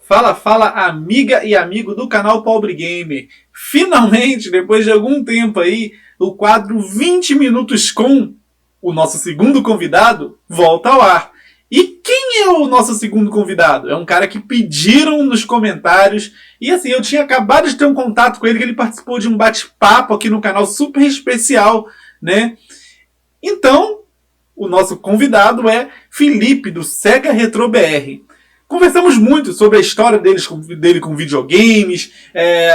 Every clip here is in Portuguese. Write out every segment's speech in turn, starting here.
Fala, fala, amiga e amigo do canal Pobre Gamer. Finalmente, depois de algum tempo aí, o quadro 20 minutos com o nosso segundo convidado volta ao ar. E quem é o nosso segundo convidado? É um cara que pediram nos comentários. E assim, eu tinha acabado de ter um contato com ele, que ele participou de um bate-papo aqui no canal super especial, né? Então, o nosso convidado é Felipe, do Sega Retro BR. Conversamos muito sobre a história dele com videogames,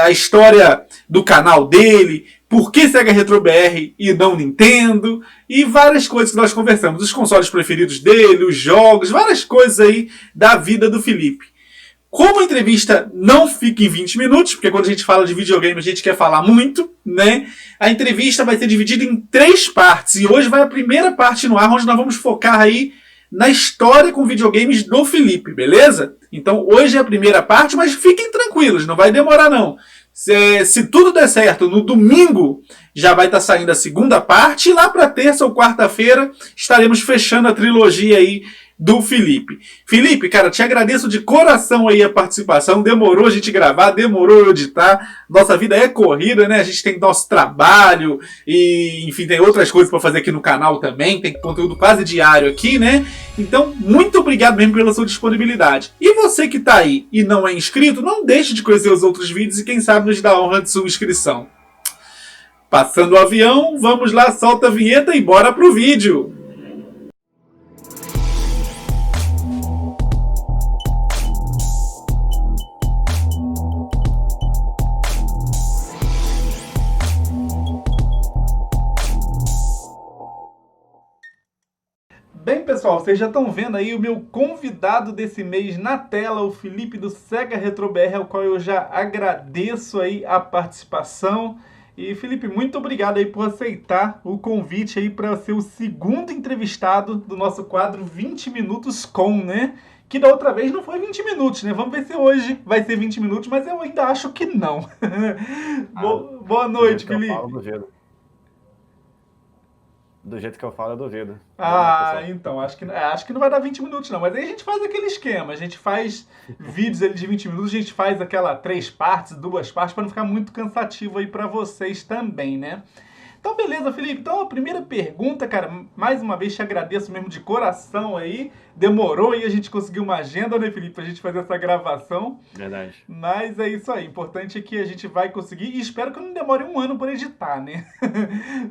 a história do canal dele, por que Sega Retro BR e não Nintendo, e várias coisas que nós conversamos. Os consoles preferidos dele, os jogos, várias coisas aí da vida do Felipe. Como a entrevista não fica em 20 minutos, porque quando a gente fala de videogame a gente quer falar muito, né? A entrevista vai ser dividida em 3 partes. E hoje vai a primeira parte no ar, onde nós vamos focar aí na história com videogames do Felipe, beleza? Então hoje é a primeira parte, mas fiquem tranquilos, não vai demorar não. Se tudo der certo, no domingo já vai estar saindo a segunda parte, e lá para terça ou quarta-feira estaremos fechando a trilogia aí do Felipe. Felipe, cara, te agradeço de coração aí a participação. Demorou a gente gravar, demorou eu editar. Nossa vida é corrida, né? A gente tem nosso trabalho e, enfim, tem outras coisas para fazer aqui no canal também. Tem conteúdo quase diário aqui, né? Então, muito obrigado mesmo pela sua disponibilidade. E você que tá aí e não é inscrito, não deixe de conhecer os outros vídeos e quem sabe nos dá a honra de sua inscrição. Passando o avião, vamos lá, solta a vinheta e bora pro vídeo. Bem, pessoal, vocês já estão vendo aí o meu convidado desse mês na tela, o Felipe do Sega Retro BR, ao qual eu já agradeço aí a participação. E, Felipe, muito obrigado aí por aceitar o convite aí para ser o segundo entrevistado do nosso quadro 20 Minutos com, né? Que da outra vez não foi 20 minutos, né? Vamos ver se hoje vai ser 20 minutos, mas eu ainda acho que não. Boa noite, Felipe. Do jeito que eu falo, eu duvido. Então, acho que não vai dar 20 minutos não, mas aí a gente faz aquele esquema, a gente faz vídeos ali de 20 minutos, a gente faz aquela 3 partes, 2 partes, para não ficar muito cansativo aí para vocês também, né? Então, beleza, Felipe. Então, a primeira pergunta, cara, mais uma vez te agradeço mesmo de coração aí. Demorou aí, a gente conseguiu uma agenda, né, Felipe, pra gente fazer essa gravação. Verdade. Mas é isso aí. Importante é que a gente vai conseguir e espero que não demore 1 ano por editar, né?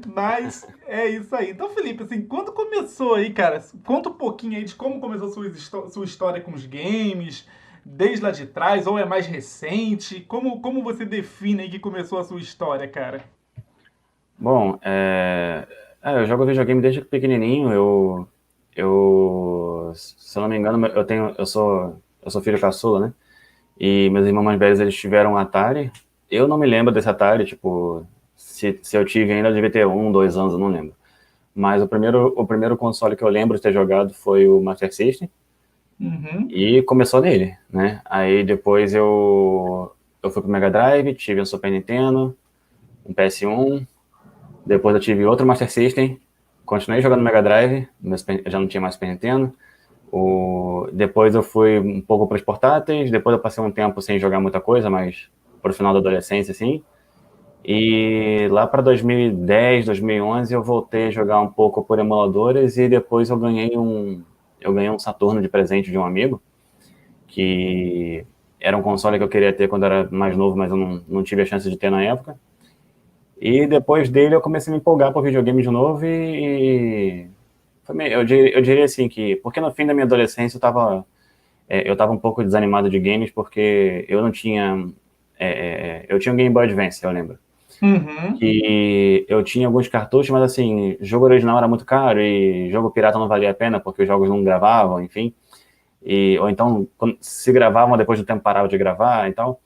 Mas é isso aí. Então, Felipe, assim, quando começou aí, cara, conta um pouquinho aí de como começou a sua história com os games, desde lá de trás, ou é mais recente? Como você define aí que começou a sua história, cara? Bom, eu jogo videogame desde pequenininho. Se eu não me engano, eu sou filho caçula, né? E meus irmãos mais velhos, eles tiveram um Atari. Eu não me lembro desse Atari, tipo, se eu tive ainda, eu devia ter 1, 2 anos, eu não lembro. Mas o primeiro console que eu lembro de ter jogado foi o Master System. Uhum. E começou nele, né? Aí depois eu fui pro Mega Drive, tive um Super Nintendo, um PS1. Depois eu tive outro Master System, continuei jogando Mega Drive, eu já não tinha mais Super Nintendo. Depois eu fui um pouco para os portáteis, depois eu passei um tempo sem jogar muita coisa, mas pro final da adolescência, assim. E lá para 2010, 2011 eu voltei a jogar um pouco por emuladores e depois eu ganhei um Saturno de presente de um amigo, que era um console que eu queria ter quando eu era mais novo, mas eu não tive a chance de ter na época. E depois dele eu comecei a me empolgar por videogame de novo eu diria assim que, porque no fim da minha adolescência eu tava um pouco desanimado de games, porque eu não tinha, eu tinha um Game Boy Advance, eu lembro. Uhum. E eu tinha alguns cartuchos, mas assim, jogo original era muito caro e jogo pirata não valia a pena, porque os jogos não gravavam, enfim. Ou então, se gravavam, depois do tempo parava de gravar e tal.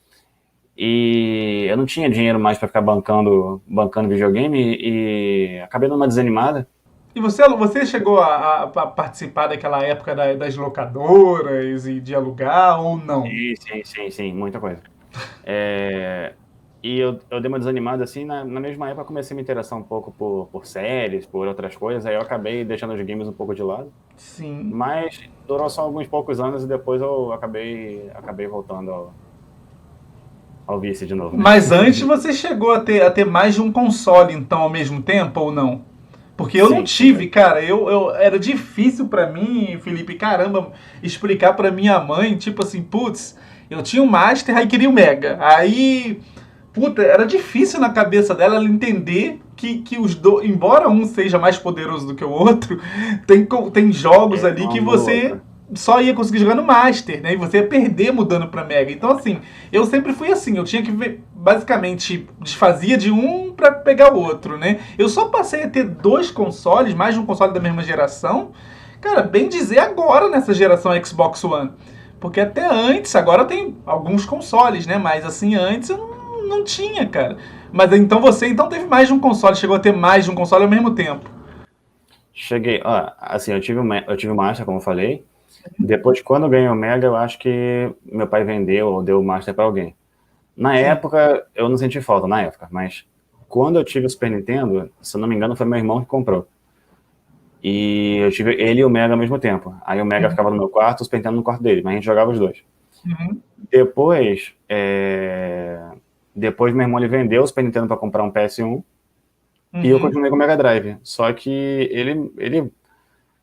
E eu não tinha dinheiro mais para ficar bancando videogame e acabei dando uma desanimada. E você chegou a participar daquela época das locadoras e de alugar ou não? Sim, muita coisa. eu dei uma desanimada, assim, na mesma época eu comecei a me interessar um pouco por séries, por outras coisas, aí eu acabei deixando os games um pouco de lado. Sim. Mas durou só alguns poucos anos e depois eu acabei voltando ao vício de novo, né? Mas antes você chegou a ter mais de um console, então, ao mesmo tempo, ou não? Porque eu não Sim, sim. tive, cara. Era difícil pra mim, Felipe, caramba, explicar pra minha mãe, tipo assim, putz, eu tinha o Master, aí queria o Mega. Aí, puta, era difícil na cabeça dela ela entender que os dois, embora um seja mais poderoso do que o outro, tem jogos É, ali não que anula o você outro. só ia conseguir jogar no Master, né? E você ia perder mudando pra Mega. Então, assim, eu sempre fui assim, eu tinha que ver, basicamente, desfazia de um pra pegar o outro, né? Eu só passei a ter dois consoles, mais de um console da mesma geração, cara, bem dizer agora nessa geração Xbox One. Porque até antes, agora tem alguns consoles, né? Mas assim, antes eu não tinha, cara. Mas então você então teve mais de um console, chegou a ter mais de um console ao mesmo tempo. Cheguei, ó, assim, eu tive o Master, como eu falei. Depois, quando eu ganhei o Mega, eu acho que meu pai vendeu ou deu o Master pra alguém. Na Sim. época, eu não senti falta, na época, mas quando eu tive o Super Nintendo, se eu não me engano, foi meu irmão que comprou. E eu tive ele e o Mega ao mesmo tempo. Aí o Mega ficava no meu quarto, o Super Nintendo no quarto dele, mas a gente jogava os dois. Uhum. Depois, depois meu irmão ele vendeu o Super Nintendo para comprar um PS1 e eu Uhum. continuei com o Mega Drive. Só que ele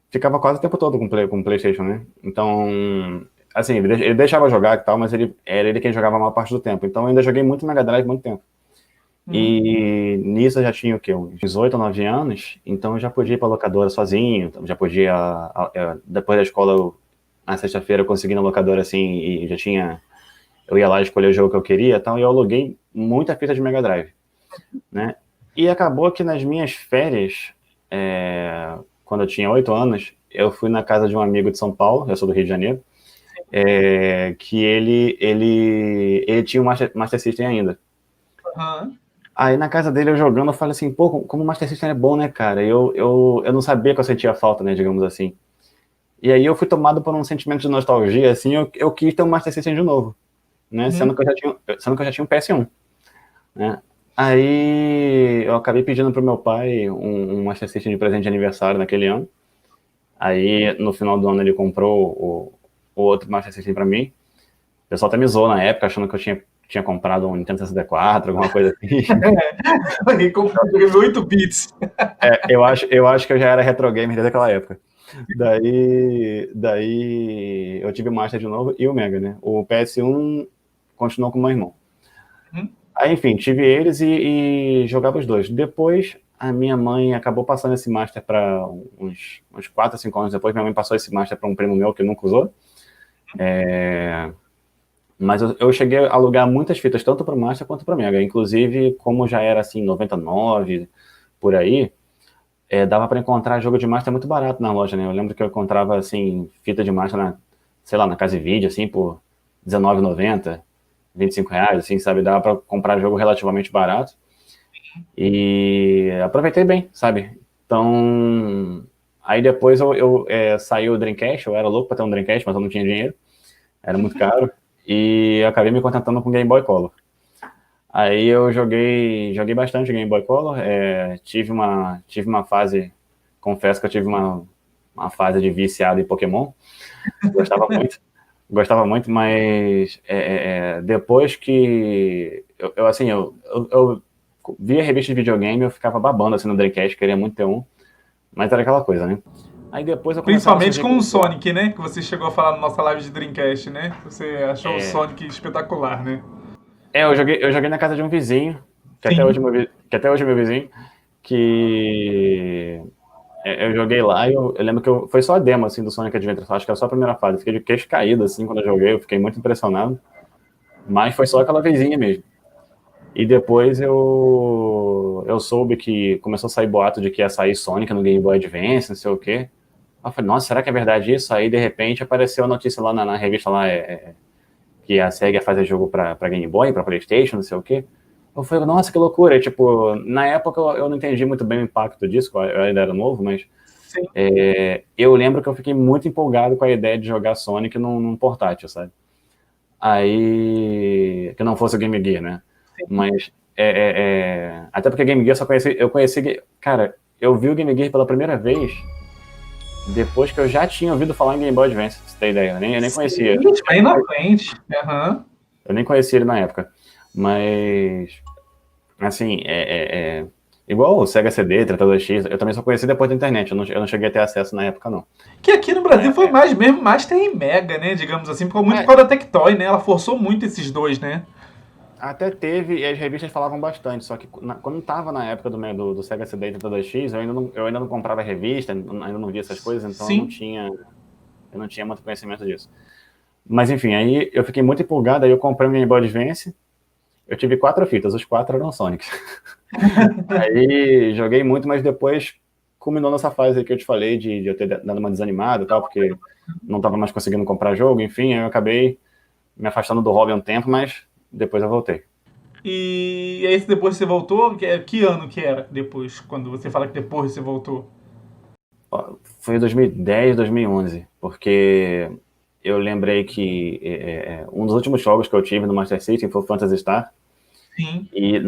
ficava quase o tempo todo com o PlayStation, né? Então, assim, ele deixava jogar e tal, mas era ele quem jogava a maior parte do tempo. Então eu ainda joguei muito Mega Drive muito tempo. Uhum. E nisso eu já tinha o quê? Uns 18 ou 9 anos, então eu já podia ir pra locadora sozinho, já podia. Depois da escola, na sexta-feira, eu consegui ir na locadora assim, e já tinha. Eu ia lá escolher o jogo que eu queria, então eu aluguei muita fita de Mega Drive, né? E acabou que nas minhas férias, quando eu tinha 8 anos, eu fui na casa de um amigo de São Paulo, eu sou do Rio de Janeiro, que ele tinha um Master System ainda. Uhum. Aí na casa dele eu jogando, eu falei assim, pô, como o Master System é bom, né, cara? Eu não sabia que eu sentia falta, né, digamos assim. E aí eu fui tomado por um sentimento de nostalgia, assim, eu quis ter um Master System de novo, né? Uhum. Sendo que eu já tinha um PS1, né? Aí eu acabei pedindo pro meu pai um Master System de presente de aniversário naquele ano. Aí no final do ano ele comprou o outro Master System pra mim. O pessoal até me zoou na época, achando que eu tinha comprado um Nintendo 64, alguma coisa assim. Joguei com 8 bits. Eu acho que eu já era retro gamer desde aquela época. Daí eu tive o Master de novo e o Mega, né? O PS1 continuou com o meu irmão. Uhum. Aí, enfim, tive eles e jogava os dois. Depois, a minha mãe acabou passando esse Master para uns 4 a 5 anos depois. Minha mãe passou esse Master para um primo meu que nunca usou. Mas eu cheguei a alugar muitas fitas, tanto para o Master quanto para o Mega. Inclusive, como já era assim, 99, por aí, dava para encontrar jogo de Master muito barato na loja, né? Eu lembro que eu encontrava, assim, fita de Master sei lá, na Casa e Vídeo, assim, por R$19,90, R$25, assim, sabe? Dava para comprar jogo relativamente barato. E aproveitei bem, sabe? Então, aí depois saiu o Dreamcast, eu era louco para ter um Dreamcast, mas eu não tinha dinheiro, era muito caro. E eu acabei me contentando com Game Boy Color. Aí eu joguei bastante Game Boy Color. Tive uma fase, confesso que eu tive uma fase de viciado em Pokémon. Gostava muito, gostava muito, mas depois que assim, eu via revista de videogame, eu ficava babando assim no Dreamcast, queria muito ter um, mas era aquela coisa, né? Aí depois eu começava a Principalmente surgir com o aqueles jogos. Sonic, né? Que você chegou a falar na nossa live de Dreamcast, né? Você achou o É, Sonic espetacular, né? eu joguei na casa de um vizinho, Sim. que até hoje é meu vizinho, que eu joguei lá e eu lembro que foi só a demo, assim, do Sonic Adventure, acho que era só a primeira fase. Fiquei de queixo caído, assim, quando eu joguei, eu fiquei muito impressionado. Mas foi só aquela vezinha mesmo. E depois eu soube que começou a sair boato de que ia sair Sonic no Game Boy Advance, não sei o quê. Eu falei, nossa, será que é verdade isso? Aí, de repente, apareceu a notícia lá na revista lá, que a SEGA ia fazer jogo pra Game Boy, pra PlayStation, não sei o quê. Eu falei, nossa, que loucura. E, tipo, na época eu não entendi muito bem o impacto disso, eu ainda era novo, mas Sim. eu lembro que eu fiquei muito empolgado com a ideia de jogar Sonic num portátil, sabe? Aí, que não fosse o Game Gear, né? Mas, até porque Game Gear eu conheci, cara, eu vi o Game Gear pela primeira vez depois que eu já tinha ouvido falar em Game Boy Advance, pra você ter ideia. Eu nem conhecia. Bem na frente. Uhum. Eu nem conhecia ele na época. Mas, assim, igual o Sega CD, 32X, eu também só conheci depois da internet. Eu não cheguei a ter acesso na época, não. Que aqui no Brasil foi mais mesmo Master e Mega, né? Digamos assim, ficou muito por causa da Tectoy, né? Ela forçou muito esses dois, né? Até teve, e as revistas falavam bastante, só que quando estava na época do Sega CD 32X, eu ainda não comprava revista, ainda não via essas coisas, então Sim. eu não tinha muito conhecimento disso. Mas enfim, aí eu fiquei muito empolgado, aí eu comprei o Game Boy Advance, eu tive 4 fitas, os 4 eram Sonics. Aí joguei muito, mas depois culminou nessa fase aí que eu te falei, de eu ter dado uma desanimada e tal, porque não estava mais conseguindo comprar jogo, enfim, aí eu acabei me afastando do hobby um tempo, mas depois eu voltei. E aí depois você voltou, que ano que era depois, quando você fala que depois você voltou? Foi em 2010, 2011, porque eu lembrei que um dos últimos jogos que eu tive no Master System foi o Phantasy Star. Sim. E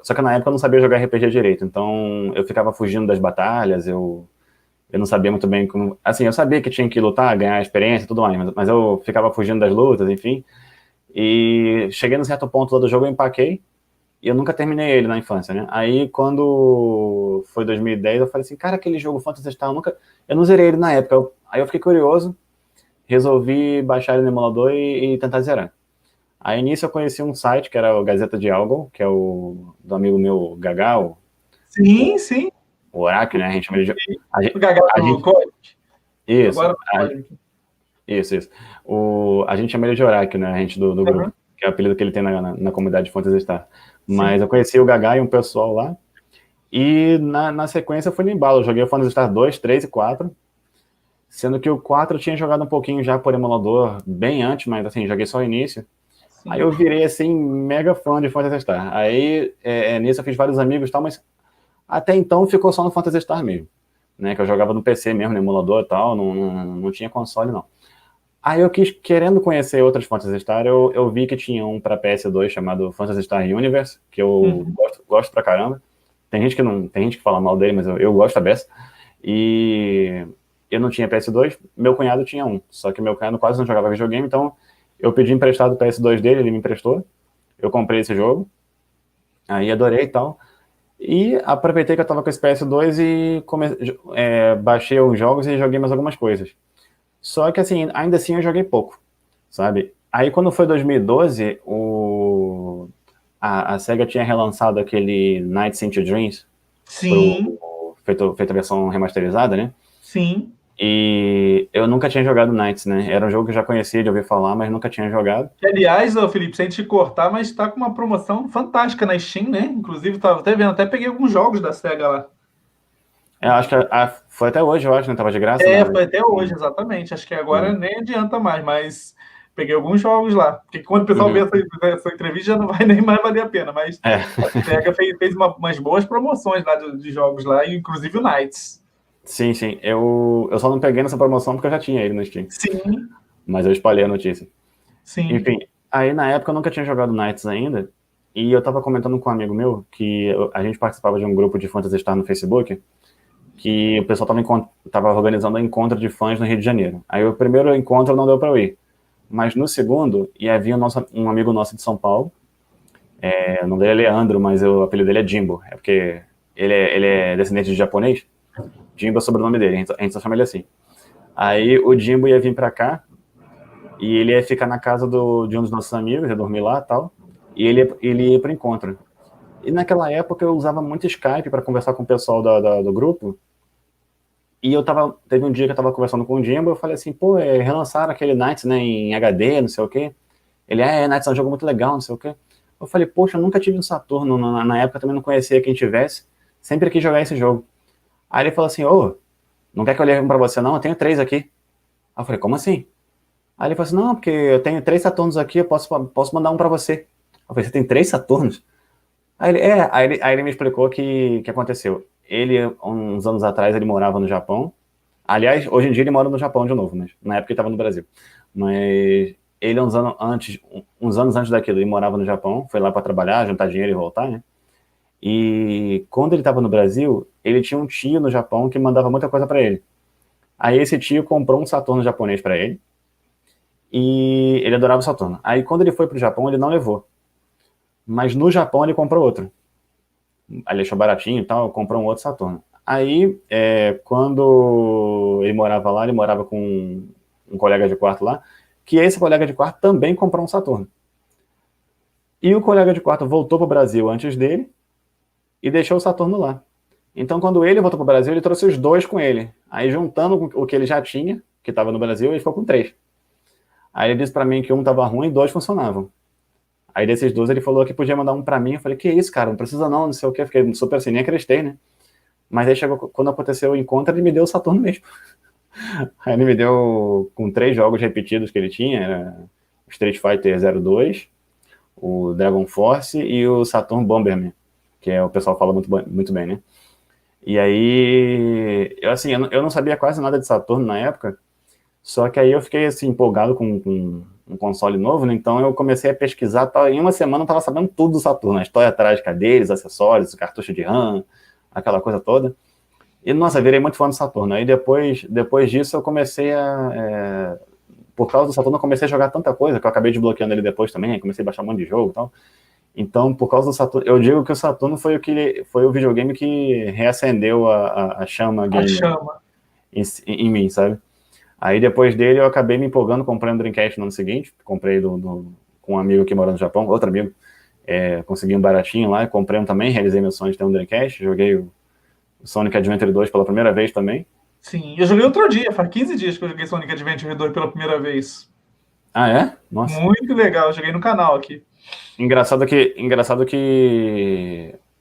só que na época eu não sabia jogar RPG direito, então eu ficava fugindo das batalhas, eu não sabia muito bem como. Assim, eu sabia que tinha que lutar, ganhar experiência e tudo mais, mas eu ficava fugindo das lutas, enfim. E cheguei num certo ponto lá do jogo, eu empaquei, e eu nunca terminei ele na infância, né? Aí quando foi 2010, eu falei assim, cara, aquele jogo Phantasy Star, eu não zerei ele na época. Aí eu fiquei curioso, resolvi baixar ele no emulador e tentar zerar. Aí nisso eu conheci um site que era o Gazeta de Algol, que é o do amigo meu Gagal, Sim, sim. o Oracle, né? A gente chama ele de. O Gagal A do gente, Código. isso, Agora isso. A gente chama ele de Oracle, né? A gente do grupo, que é o apelido que ele tem na comunidade de Phantasy Star. Mas Sim. eu conheci o Gagal e um pessoal lá, e na sequência eu fui no embalo. Eu joguei o Phantasy Star 2, 3 e 4, sendo que o 4 eu tinha jogado um pouquinho já por emulador, bem antes, mas assim, joguei só o início. Sim. Aí eu virei, assim, mega fã de Phantasy Star. Aí, nisso eu fiz vários amigos e tal, mas até então ficou só no Phantasy Star mesmo, né? Que eu jogava no PC mesmo, no emulador e tal, não tinha console, não. Aí eu querendo conhecer outras Phantasy Star, eu vi que tinha um para PS2 chamado Phantasy Star Universe, que eu gosto pra caramba. Tem gente que fala mal dele, mas eu gosto da beça. E eu não tinha PS2, meu cunhado tinha um, só que meu cunhado quase não jogava videogame, então eu pedi emprestado o PS2 dele, ele me emprestou, eu comprei esse jogo, aí adorei e tal, e aproveitei que eu tava com esse PS2 e baixei os jogos e joguei mais algumas coisas. Só que assim, ainda assim eu joguei pouco, sabe? Aí quando foi 2012, a SEGA tinha relançado aquele Nights into Dreams, Sim. feito a versão remasterizada, né? Sim. E eu nunca tinha jogado Nights, né? Era um jogo que eu já conhecia de ouvir falar, mas nunca tinha jogado. Aliás, ô Felipe, sem te cortar, mas tá com uma promoção fantástica na Steam, né? Inclusive, tava até vendo, até peguei alguns jogos da SEGA lá. Eu acho que foi até hoje, eu acho, né? Tava de graça, né? Foi até hoje, exatamente. Acho que agora nem adianta mais, mas peguei alguns jogos lá. Porque quando o pessoal vê essa entrevista, já não vai nem mais valer a pena. Mas a SEGA fez umas boas promoções lá de jogos lá, inclusive o Knights. Sim, sim. Eu só não peguei nessa promoção porque eu já tinha ele no Steam. Sim. Mas eu espalhei a notícia. Sim. Enfim, aí na época eu nunca tinha jogado Knights ainda. E eu tava comentando com um amigo meu que a gente participava de um grupo de Phantasy Star no Facebook, que o pessoal tava organizando um encontro de fãs no Rio de Janeiro. Aí o primeiro encontro não deu para eu ir. Mas no segundo, ia vir um amigo nosso de São Paulo. O nome dele é Leandro, mas o apelido dele é Jimbo. É porque ele é descendente de japonês. Jimbo é o sobrenome dele, a gente só chama ele assim. Aí o Jimbo ia vir pra cá e ele ia ficar na casa de um dos nossos amigos, ia dormir lá e tal. E ele ia pro encontro. E naquela época eu usava muito Skype para conversar com o pessoal do grupo. E teve um dia que eu tava conversando com o Jimbo, eu falei assim, pô, relançaram aquele Knights, né, em HD, não sei o quê. Ele, Knights é um jogo muito legal, não sei o quê. Eu falei, poxa, eu nunca tive um Saturno, na época também não conhecia quem tivesse, sempre quis jogar esse jogo. Aí ele falou assim, não quer que eu leve um pra você não? Eu tenho 3 aqui. Aí eu falei, como assim? Aí ele falou assim, não, porque eu tenho 3 Saturnos aqui, eu posso mandar um pra você. Eu falei, você tem 3 Saturnos? Aí ele me explicou que aconteceu. Ele, uns anos atrás, ele morava no Japão. Aliás, hoje em dia ele mora no Japão de novo, mas na época ele estava no Brasil. Mas ele, uns anos antes, uns anos antes daquilo, ele morava no Japão, foi lá para trabalhar, juntar dinheiro e voltar, né? E quando ele estava no Brasil, ele tinha um tio no Japão que mandava muita coisa para ele. Aí esse tio comprou um Saturno japonês para ele, e ele adorava o Saturno. Aí quando ele foi pro Japão, ele não levou. Mas no Japão ele comprou outro. Ele achou baratinho e tal, comprou um outro Saturno. Aí, quando ele morava lá, ele morava com um colega de quarto lá, que esse colega de quarto também comprou um Saturno. E o colega de quarto voltou pro Brasil antes dele e deixou o Saturno lá. Então, quando ele voltou pro Brasil, ele trouxe os dois com ele. Aí, juntando o que ele já tinha, que estava no Brasil, ele ficou com 3. Aí ele disse pra mim que um tava ruim e 2 funcionavam. Aí desses 2 ele falou que podia mandar um pra mim. Eu falei, que isso, cara, não precisa não sei o que. Fiquei super assim, nem acreditei, né? Mas aí chegou, quando aconteceu o encontro, ele me deu o Saturno mesmo. Aí ele me deu com 3 jogos repetidos que ele tinha, era o Street Fighter 02, o Dragon Force e o Saturn Bomberman, que o pessoal fala muito bem, né? E aí, eu não sabia quase nada de Saturno na época, só que aí eu fiquei assim, empolgado com um console novo, né? Então eu comecei a pesquisar, tal, e em uma semana eu tava sabendo tudo do Saturno, a história trágica deles, acessórios, cartucho de RAM, aquela coisa toda. E, nossa, virei muito fã do Saturno. Aí depois disso eu comecei por causa do Saturno eu comecei a jogar tanta coisa, que eu acabei desbloqueando ele depois também, comecei a baixar um monte de jogo e tal. Então, por causa do Saturno, eu digo que o Saturno foi o videogame que reacendeu a chama gamer em mim, sabe? Aí depois dele eu acabei me empolgando, comprando um Dreamcast no ano seguinte, comprei com um amigo que mora no Japão, outro amigo, consegui um baratinho lá, comprei um também, realizei meu sonho de ter um Dreamcast, joguei o Sonic Adventure 2 pela primeira vez também. Sim, eu joguei outro dia, faz 15 dias que eu joguei Sonic Adventure 2 pela primeira vez. Ah, é? Nossa. Muito legal, eu joguei no canal aqui. Engraçado que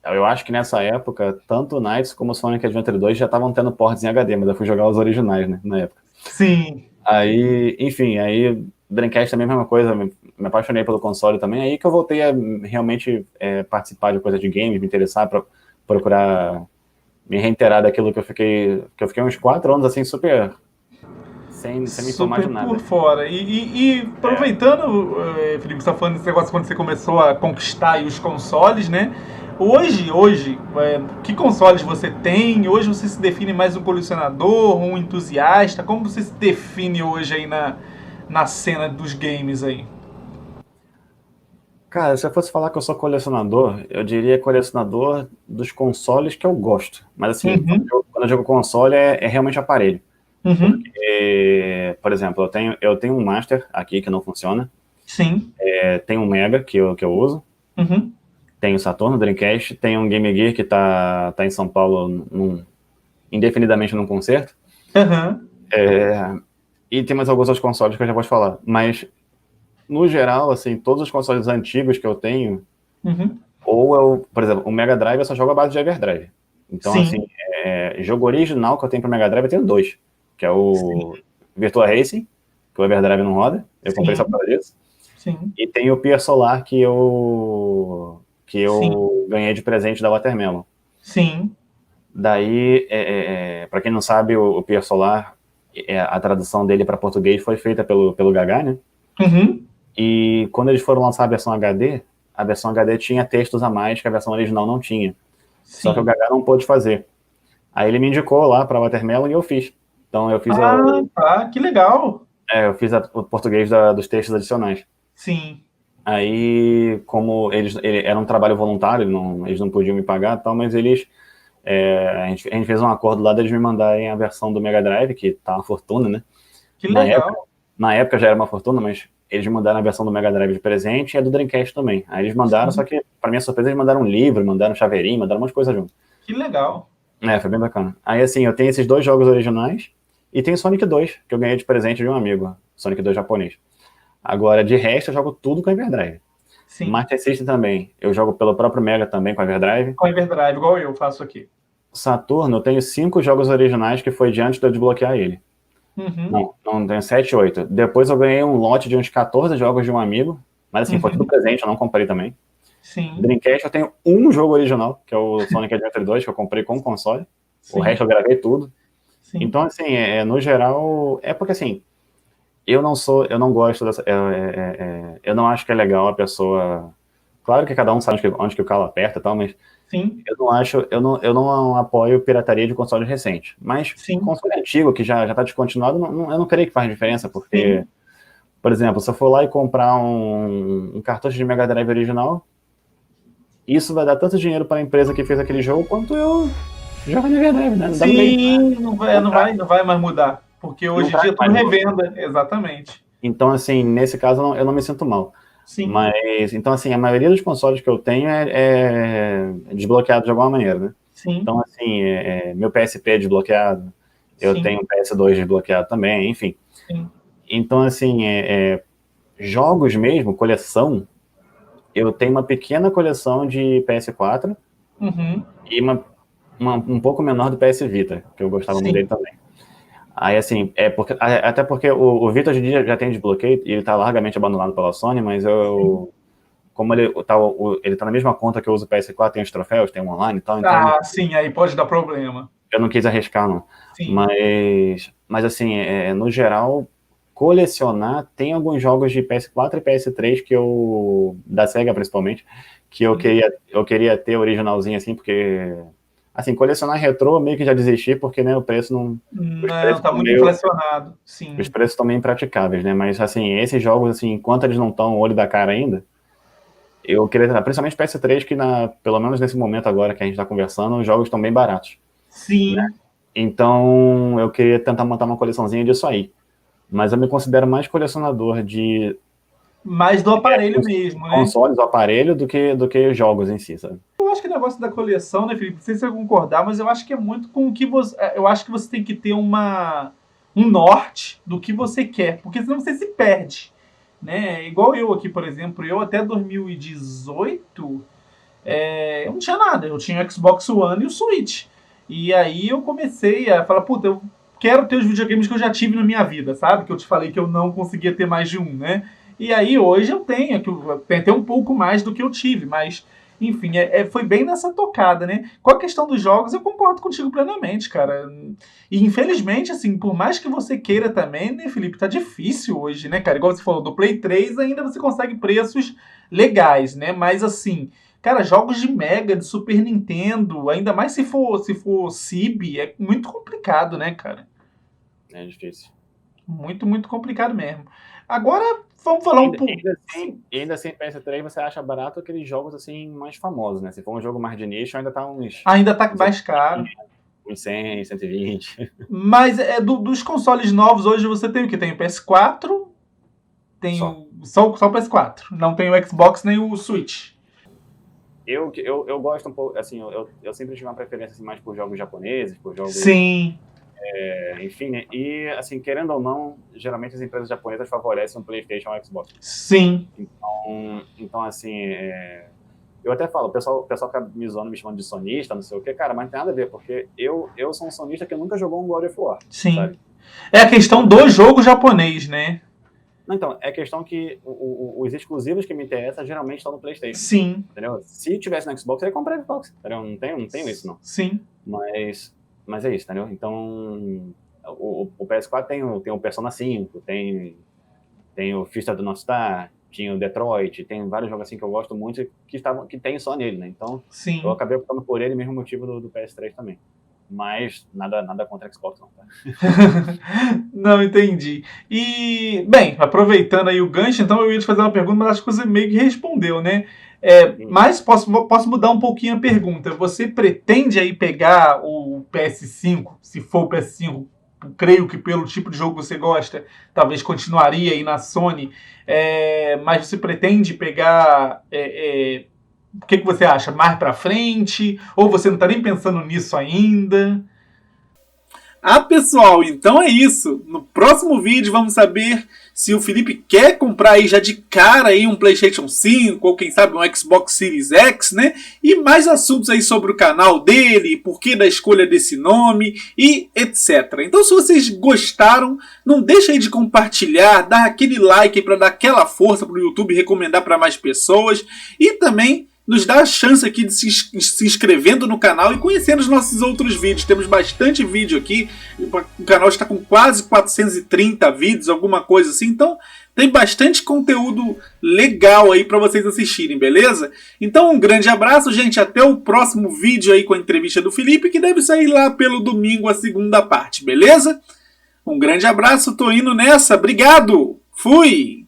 eu acho que nessa época, tanto o Knights como o Sonic Adventure 2 já estavam tendo ports em HD, mas eu fui jogar os originais, né, na época. Sim. Aí, enfim, aí Dreamcast também é a mesma coisa, me apaixonei pelo console também, aí que eu voltei a realmente participar de coisa de games, me interessar, procurar me reiterar daquilo que eu fiquei uns 4 anos, assim, super sem me informar de nada. Por fora. E aproveitando, Felipe, você está falando desse negócio quando você começou a conquistar os consoles, né? Hoje, que consoles você tem? Hoje você se define mais um colecionador, um entusiasta? Como você se define hoje aí na cena dos games aí? Cara, se eu fosse falar que eu sou colecionador, eu diria colecionador dos consoles que eu gosto. Mas assim, quando eu digo console, é realmente aparelho. Uhum. Porque, por exemplo, eu tenho um Master aqui que não funciona. Sim. Tenho um Mega que eu uso. Uhum. Tenho o Saturno, Dreamcast. Tenho um Game Gear que tá em São Paulo indefinidamente num concerto. Uhum. E tem mais alguns outros consoles que eu já vou te falar. Mas, no geral, assim, todos os consoles antigos que eu tenho, por exemplo, o Mega Drive eu só jogo a base de Everdrive. Então, Sim. assim, jogo original que eu tenho pro Mega Drive eu tenho 2, que é o Virtua Racing, que o Everdrive não roda, eu comprei só para isso. Sim. E tem o Pier Solar que eu ganhei de presente da Watermelon. Sim. Daí, para quem não sabe, o Pier Solar, a tradução dele para português foi feita pelo Gagá, né? Uhum. E quando eles foram lançar a versão HD tinha textos a mais que a versão original não tinha. Sim. Só que o Gagá não pôde fazer. Aí ele me indicou lá para Watermelon e eu fiz. Então eu fiz que legal. eu fiz o português dos textos adicionais. Sim. Aí, como era um trabalho voluntário, eles não podiam me pagar e tal, mas a gente fez um acordo lá deles me mandarem a versão do Mega Drive, que tá uma fortuna, né? Que legal. Na época já era uma fortuna, mas eles mandaram a versão do Mega Drive de presente e a do Dreamcast também. Aí eles mandaram, só que, para minha surpresa, eles mandaram um livro, mandaram um chaveirinho, mandaram um monte de coisa junto. Que legal. Foi bem bacana. Aí, assim, eu tenho esses 2 jogos originais e tem Sonic 2, que eu ganhei de presente de um amigo, Sonic 2 japonês. Agora, de resto, eu jogo tudo com a Everdrive. Sim. Master System também. Eu jogo pelo próprio Mega também com a Everdrive. Com a Everdrive, igual eu faço aqui. Saturno, eu tenho 5 jogos originais que foi de antes de eu desbloquear ele. Não, tenho 7, 8. Depois eu ganhei um lote de uns 14 jogos de um amigo, mas assim, foi tudo presente, eu não comprei também. Sim. Dreamcast eu tenho um jogo original, que é o Sonic Adventure 2, que eu comprei com o console. Sim. O resto eu gravei tudo. Sim. Então, assim, no geral, porque assim, eu não gosto dessa. Eu não acho que é legal a pessoa. Claro que cada um sabe onde que o calo aperta e tal, mas Sim, eu não apoio pirataria de console recente. Mas sim, console antigo, que já tá descontinuado, eu não creio que faz diferença, porque, sim. por exemplo, se eu for lá e comprar um cartucho de Mega Drive original, isso vai dar tanto dinheiro para a empresa que fez aquele jogo, quanto eu jogo na Mega Drive, né? Não dá no meio. Sim, não vai mais mudar. Porque Não hoje em traz dia é tudo mais valor. revenda. Exatamente. Então, assim, nesse caso, eu não me sinto mal. Sim, Mas, então, assim, a maioria dos consoles que eu tenho é desbloqueado de alguma maneira, né? sim, Então, assim, meu PSP é desbloqueado, eu sim, tenho um PS2 desbloqueado também, enfim. sim. Então, assim, jogos mesmo, coleção, eu tenho uma pequena coleção de PS4 Uhum, e um pouco menor do PS Vita, que eu gostava muito sim. dele também. Aí, assim, até porque o Vita hoje em dia já tem desbloqueio e ele tá largamente abandonado pela Sony, mas como ele tá na mesma conta que eu uso o PS4, tem os troféus, tem um online e tal, então Ah, sim, aí pode dar problema. eu não quis arriscar, não. Sim. Mas assim, no geral, colecionar, tem alguns jogos de PS4 e PS3 da SEGA principalmente, que eu queria ter originalzinho assim, porque, assim, colecionar retrô meio que já desisti, porque, né, os Não, preços tá estão muito meio, inflacionado. os Sim. preços estão meio impraticáveis, né, mas, assim, esses jogos, assim, enquanto eles não estão olho da cara ainda, eu queria, principalmente PS3, que pelo menos nesse momento agora que a gente está conversando, os jogos estão bem baratos. Sim. Então, eu queria tentar montar uma coleçãozinha disso aí. Mas eu me considero mais colecionador Mais do aparelho mesmo, né? consoles, o aparelho, do que jogos em si, sabe? Eu acho que o negócio da coleção, né, Felipe? Não sei se você vai concordar, mas eu acho que é muito com o que você. Eu acho que você tem que ter um norte do que você quer, porque senão você se perde. Né? Igual eu aqui, por exemplo, eu até 2018 eu não tinha nada. Eu tinha o Xbox One e o Switch. E aí eu comecei a falar, puta, eu quero ter os videogames que eu já tive na minha vida, sabe? Que eu te falei que eu não conseguia ter mais de um, né? E aí hoje eu tenho até um pouco mais do que eu tive, mas enfim, foi bem nessa tocada, né? Com a questão dos jogos, eu concordo contigo plenamente, cara. E infelizmente, assim, por mais que você queira também, né, Felipe, tá difícil hoje, né, cara? Igual você falou, do Play 3 ainda você consegue preços legais, né? Mas assim, cara, jogos de Mega, de Super Nintendo, ainda mais se for CIB, é muito complicado, né, cara? É difícil. Muito, muito complicado mesmo. Agora, vamos falar um pouco. Ainda assim, PS3 você acha barato aqueles jogos assim mais famosos, né? Se for um jogo mais de nicho, ainda tá Ainda tá uns mais caro. 100, 120. Mas dos consoles novos hoje você tem o que? Tem o PS4, tem Só. só o PS4. Não tem o Xbox nem o Switch. Eu gosto um pouco, assim, eu sempre tive uma preferência assim, mais por jogos japoneses, por jogos, Sim, enfim, né? E, assim, querendo ou não, geralmente as empresas japonesas favorecem o PlayStation ou o Xbox. sim. Então assim, eu até falo, o pessoal fica me zoando, me chamando de sonista, não sei o quê, cara, mas não tem nada a ver, porque eu sou um sonista que nunca jogou um God of War, Sim. sabe? É a questão do jogo japonês, né? Então, é questão que os exclusivos que me interessam geralmente estão no PlayStation, Sim, entendeu? Se tivesse no Xbox, eu ia comprar no Xbox, entendeu? Não tenho isso, não. sim. Mas é isso, entendeu? Então, o PS4 tem o Persona 5, tem o Fista do North Star, tinha o Detroit, tem vários jogos assim que eu gosto muito que tem só nele, né? Então, eu Sim. acabei optando por ele, mesmo motivo do PS3 também. Mas nada contra Xbox, não, tá? Não entendi. E, bem, aproveitando aí o gancho, então eu ia te fazer uma pergunta, mas acho que você meio que respondeu, né? Mas posso mudar um pouquinho a pergunta. Você pretende aí pegar o PS5, se for o PS5, creio que pelo tipo de jogo que você gosta, talvez continuaria aí na Sony, mas você pretende pegar. O que você acha? Mais pra frente? Ou você não tá nem pensando nisso ainda? Ah, pessoal, então é isso. No próximo vídeo vamos saber se o Felipe quer comprar aí já de cara aí um PlayStation 5 ou quem sabe um Xbox Series X, né? E mais assuntos aí sobre o canal dele, porquê da escolha desse nome e etc. Então se vocês gostaram, não deixa aí de compartilhar, dar aquele like para dar aquela força para o YouTube recomendar para mais pessoas e também nos dá a chance aqui de se inscrevendo no canal e conhecendo os nossos outros vídeos. Temos bastante vídeo aqui, o canal está com quase 430 vídeos, alguma coisa assim, então tem bastante conteúdo legal aí para vocês assistirem, beleza? Então um grande abraço, gente, até o próximo vídeo aí com a entrevista do Felipe, que deve sair lá pelo domingo a segunda parte, beleza? Um grande abraço, tô indo nessa, obrigado, fui!